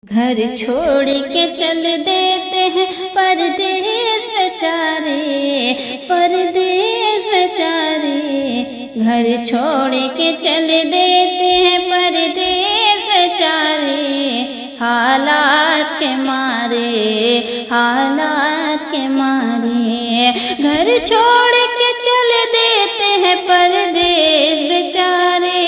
گھر چھوڑ کے چل دیتے ہیں پردیس بیچارے، پردیس بیچارے، گھر چھوڑ کے چل دیتے ہیں پردیس بیچارے، حالات کے مارے، حالات کے مارے، گھر چھوڑ کے چل دیتے ہیں پردیس بیچارے،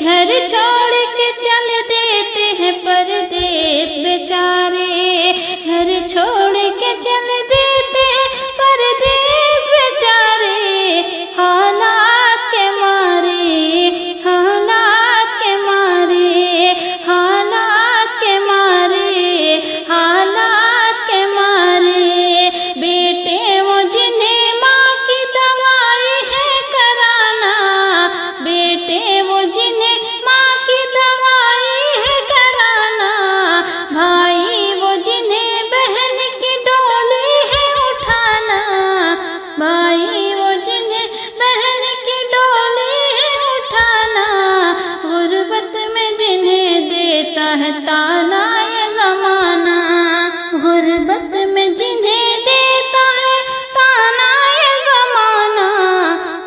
گھر چھوڑ کے چل دیتے ہیں پردیس بیچارے، گھر چھوڑ کے چل دیتے ہیں پردیس بیچارے، حالات کے مارے، حالات کے مارے، حالات کے مارے، حالات کے مارے، بیٹے وہ جنہیں ماں کی دوائی ہے کرانا، بیٹے وہ جنہیں ماں کی دوائی ہے کرانا، بھائی وہ جنہیں بہن کی ڈولی ہے اٹھانا، بھائی وہ جنہیں بہن کی ڈولی ہے اٹھانا، غربت میں جنہیں دیتا ہے تانا یہ زمانہ، غربت میں جنہیں دیتا ہے تانا یہ زمانہ،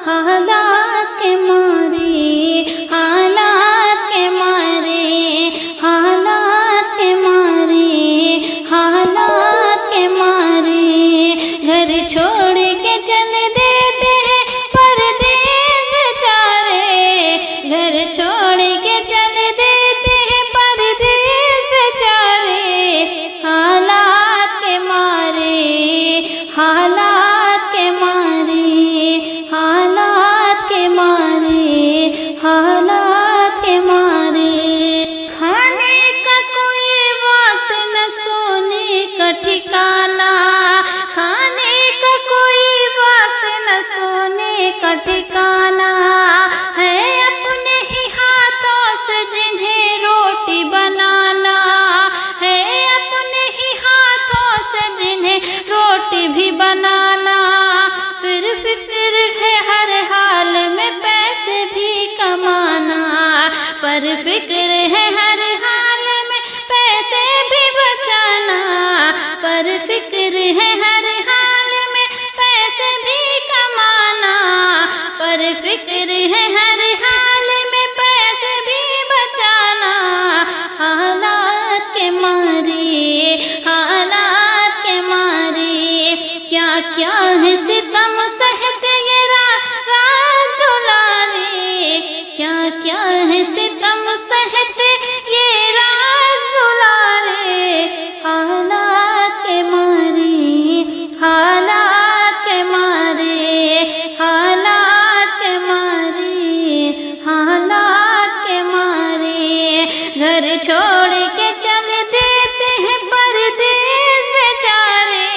حالات کے مارے، حالات کے مارے، حالات کے مارے، حالات کے مارے، گھر چھوڑ کے چل دیتے ہیں پردیس بیچارے، گھر چھوڑ کے چل دیتے ہیں پردیس بیچارے، حالات کے مارے، حالات کے مارے، حالات کے مارے، حالات کے مارے، کھانے کا کوئی وقت نہ سونے کا ٹھکانا، کھانے کا کوئی وقت نہ سونے کا ٹھکانا، ہے اپنے ہی ہاتھوں سے جنہیں روٹی بنانا، ہے اپنے ہی ہاتھوں سے جنہیں روٹی بھی بنانا، پھر فکر ہے ہر حال میں پیسے بھی کمانا، پر فکر ہے ہر حال میں پیسے بھی بچانا، پر فکر ہے ہر حال میں پیسے بھی کمانا، پر فکر ہے ہر حال میں پیسے بھی بچانا، حالات کے مارے، حالات کے مارے، کیا کیا ہے ستم سہتے یہ رات دلارے، کیا کیا ہے ستم سہتے یہ رات دلارے، حالات کے مارے، حالات کے مارے، حالات کے مارے، حالات کے مارے، گھر چھوڑ کے چل دیتے ہیں پردیس بیچارے،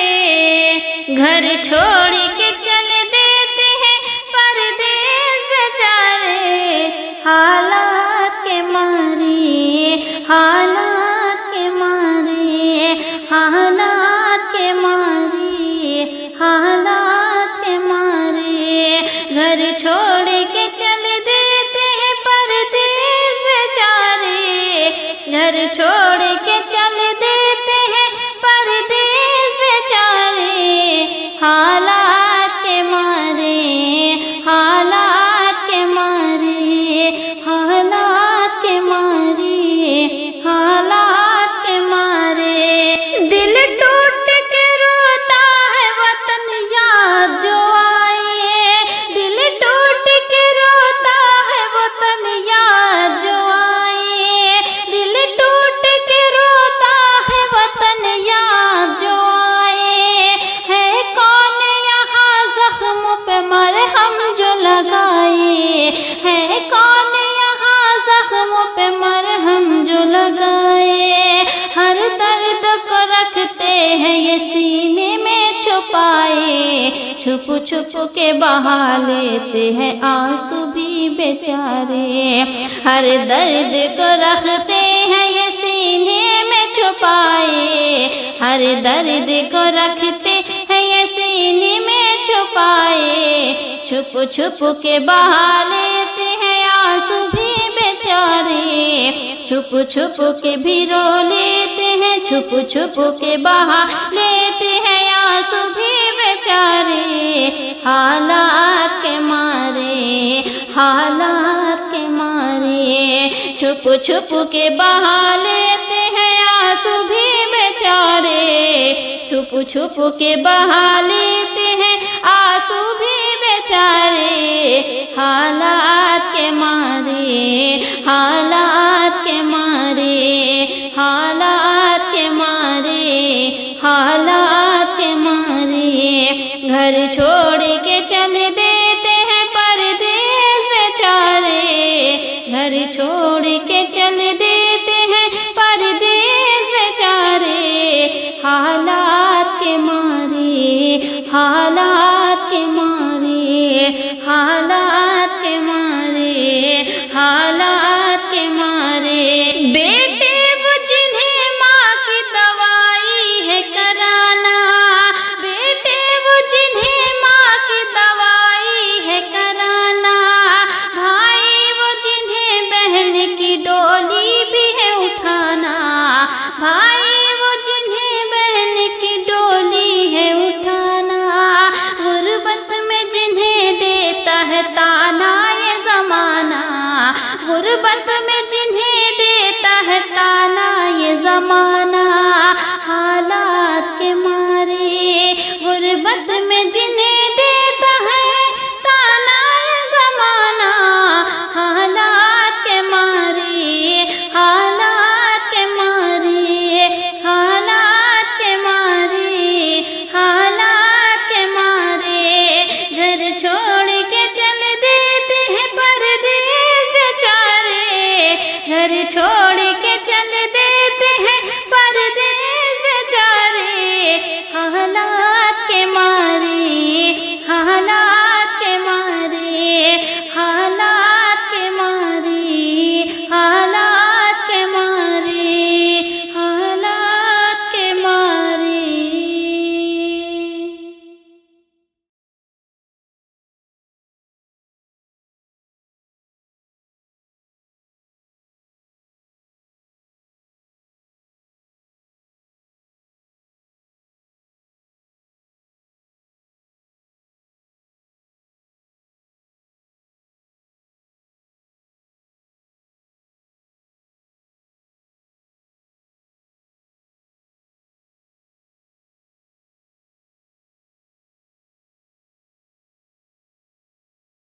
گھر چھوڑ کے چل دیتے ہیں پردیس بیچارے، حالات کے مارے، حالات کے مارے، حالات کے مارے، حالات کے مارے، گھر چھوڑ کے چل دیتے ہیں پردیس بیچارے، گھر چھوڑ کے چل دیتے ہیں پردیس بیچارے، حالات کے مارے، حالات کے مارے، حالات کے مارے، حالات کے مارے، دل ٹوٹ کے روتا ہے وطن یاد جو آئے، دل ٹوٹ کے روتا ہے وطن یاد جو آئے، دل ٹوٹ کے روتا ہے وطن یاد جو آئے، ہے کون یہاں زخم پہ مرہم جو لگائے، ہے کون یہاں زخم پہ مرہم جو لگائے، ہر درد کو رکھتے ہیں یہ سینے میں چھپائے، چھپ چھپ کے بہا لیتے ہیں آنسو بھی بیچارے، ہر درد کو رکھتے ہیں یہ سینے میں چھپائے، ہر درد کو رکھتے ہیں یہ سینے میں چھپائے، چھپ چھپ کے بہا لیتے ہیں آنسو بھی بیچارے، چھپ چھپ کے بھی رو لیتے چھپ چھپ کے بہا لیتے ہیں آنسو بھی بیچارے، حالات کے مارے، حالات کے مارے، چھپ چھپ کے بہا لیتے ہیں آنسو بھی بیچارے، چھپ چھپ کے بہا لیتے ہیں آنسو بھی بیچارے، حالات کے مارے، حالات کے مارے، حالات کے مارے، حالات کے مارے، گھر چھوڑ کے چل دیتے ہیں پردیس بیچارے، گھر چھوڑ کے چل دیتے ہیں پردیس بیچارے، حالات کے مارے، حالات کے مارے، حالات کے مارے، حالات کے مارے، بیٹے وہ جنہیں ماں کی دوائی ہے کرانا، بیٹے وہ جنہیں ماں کی دوائی ہے کرانا، بھائی وہ جنہیں بہن کی ڈولی بھی ہے اٹھانا، بھائی وہ جنہیں بہن کی ڈولی ہے اٹھانا، غربت میں جنہیں دیتا ہے تانا یہ زمانہ، غربت میں